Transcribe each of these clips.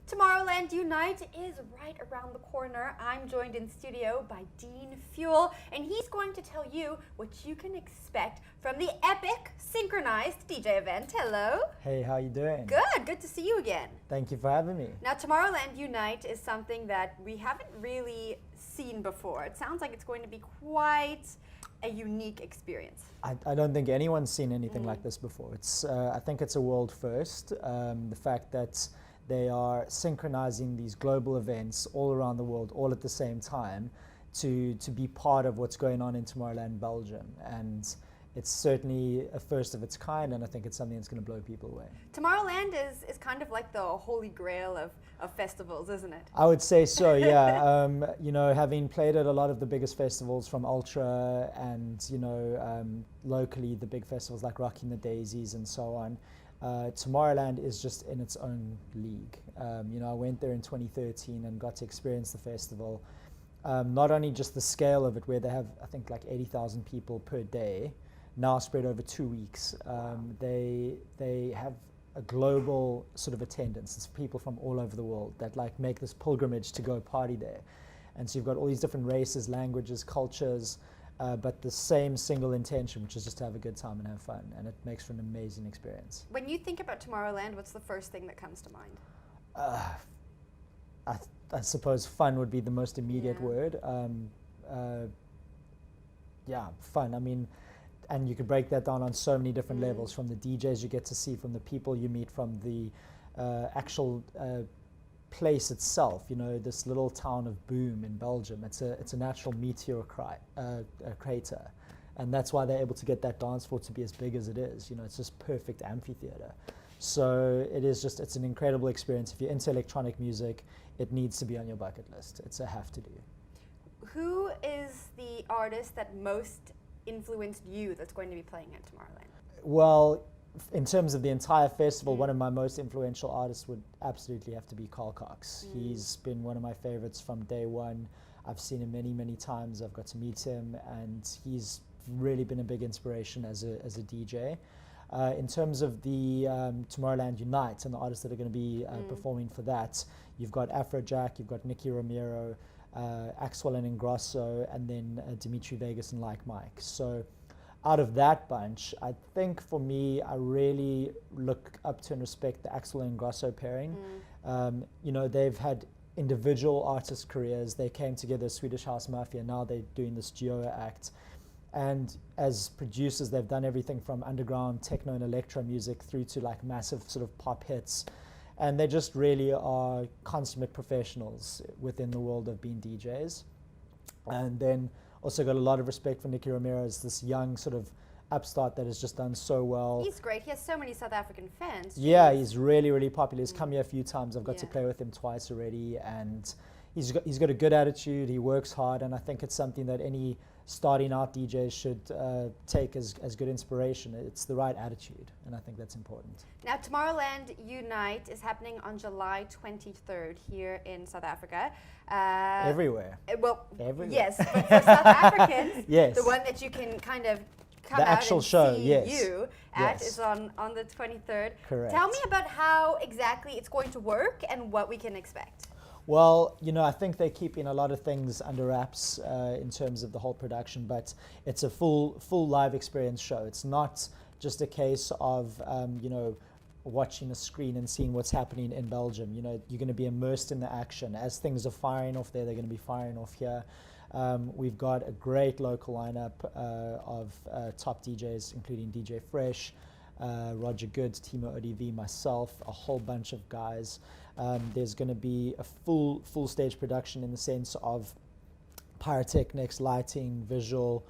Tomorrowland UNITE is right around the corner. I'm joined in studio by Dean Fuel, and he's going to tell you what you can expect from the epic synchronized DJ event. Hello. Hey, how you doing? Good to see you again. Thank you for having me. Now, Tomorrowland UNITE is something that we haven't really seen before. It sounds like it's going to be quite a unique experience. I don't think anyone's seen anything like this before. I think it's a world first. The fact that they are synchronizing these global events all around the world, all at the same time, to be part of what's going on in Tomorrowland, Belgium. And it's certainly a first of its kind, and I think it's something that's going to blow people away. Tomorrowland is kind of like the holy grail of festivals, isn't it? I would say so, yeah. You know, having played at a lot of the biggest festivals from Ultra and, you know, locally the big festivals like Rocking the Daisies and so on, Tomorrowland is just in its own league. You know, I went there in 2013 and got to experience the festival. Not only just the scale of it, where they have, I think, like 80,000 people per day, now spread over 2 weeks. They have a global sort of attendance. It's people from all over the world that like make this pilgrimage to go party there. And so you've got all these different races, languages, cultures, but the same single intention, which is just to have a good time and have fun, and it makes for an amazing experience. When you think about Tomorrowland, what's the first thing that comes to mind? I suppose fun would be the most immediate word. Yeah, fun. I mean, and you could break that down on so many different levels, from the DJs you get to see, from the people you meet, from the actual place itself. You know, this little town of Boom in Belgium, it's a natural meteor crater, and that's why they're able to get that dance floor to be as big as it is. You know, it's just perfect amphitheater. So it's an incredible experience. If you're into electronic music, it needs to be on your bucket list. It's a have to do. Who is the artist that most influenced you that's going to be playing at Tomorrowland? Well, in terms of the entire festival, one of my most influential artists would absolutely have to be Carl Cox. He's been one of my favorites from day one. I've seen him many, many times. I've got to meet him, and he's really been a big inspiration as a DJ. In terms of the Tomorrowland UNITE and the artists that are going to be performing for that, you've got Afrojack, you've got Nicky Romero, Axwell and Ingrosso, and then Dimitri Vegas and Like Mike. So out of that bunch, I think for me, I really look up to and respect the Axwell and Ingrosso pairing. You know, they've had individual artist careers. They came together as Swedish House Mafia. Now they're doing this duo act. And as producers, they've done everything from underground techno and electro music through to like massive sort of pop hits. And they just really are consummate professionals within the world of being DJs. And then also got a lot of respect for Nicky Romero as this young sort of upstart that has just done so well. He's great. He has so many South African fans. Yeah, he's really, really popular. He's come here a few times. I've got to play with him twice already. And he's got a good attitude. He works hard. And I think it's something that any starting out DJs should take as good inspiration. It's the right attitude, and I think that's important. Now, Tomorrowland UNITE is happening on July 23rd here in South Africa. Everywhere. Well, everywhere. Yes, but for South Africans, yes, the one that you can kind of come the out actual and show, see yes. you at is on the 23rd. Correct. Tell me about how exactly it's going to work and what we can expect. Well, you know, I think they're keeping a lot of things under wraps in terms of the whole production, but it's a full live experience show. It's not just a case of, you know, watching a screen and seeing what's happening in Belgium. You know, you're going to be immersed in the action. As things are firing off there, they're going to be firing off here. We've got a great local lineup of top DJs, including DJ Fresh, Roger Good, Timo ODV, myself, a whole bunch of guys. There's going to be a full stage production in the sense of pyrotechnics, lighting, visual.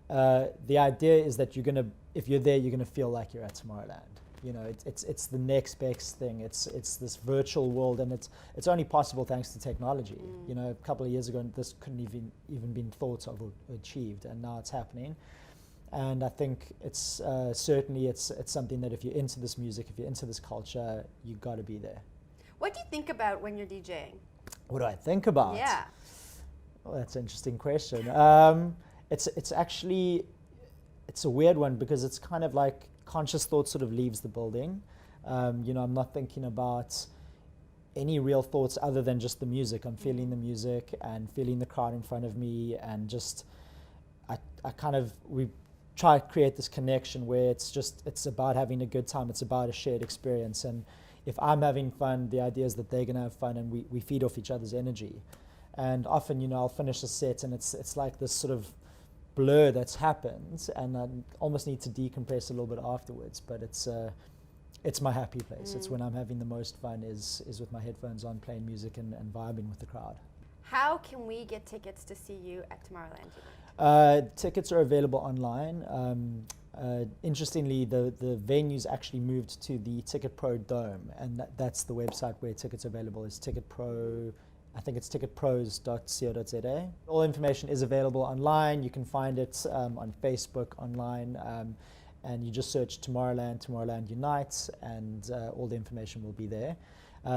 The idea is that if you're there, you're going to feel like you're at Tomorrowland. You know, it's the next best thing. It's this virtual world, and it's only possible thanks to technology. You know, a couple of years ago, this couldn't even been thought of or achieved, and now it's happening. And I think it's certainly it's something that if you're into this music, if you're into this culture, you've got to be there. What do you think about when you're DJing? What do I think about? Yeah. Well, that's an interesting question. It's actually a weird one because it's kind of like conscious thought sort of leaves the building. You know, I'm not thinking about any real thoughts other than just the music. I'm feeling the music and feeling the crowd in front of me, and just we try to create this connection where it's about having a good time. It's about a shared experience, and if I'm having fun, the idea is that they're gonna have fun, and we feed off each other's energy. And often, you know, I'll finish a set and it's like this sort of blur that's happened, and I almost need to decompress a little bit afterwards. But it's my happy place. It's when I'm having the most fun is with my headphones on, playing music and vibing with the crowd. How can we get tickets to see you at Tomorrowland UNITE? Tickets are available online. Interestingly, the venue's actually moved to the Ticket Pro Dome, and that's the website where tickets are available, is Ticket Pro. I think it's ticketpros.co.za. All information is available online. You can find it on Facebook, online, and you just search Tomorrowland UNITE, and all the information will be there.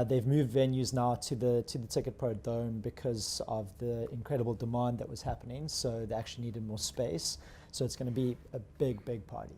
They've moved venues now to the Ticket Pro Dome because of the incredible demand that was happening, so they actually needed more space. So it's going to be a big party.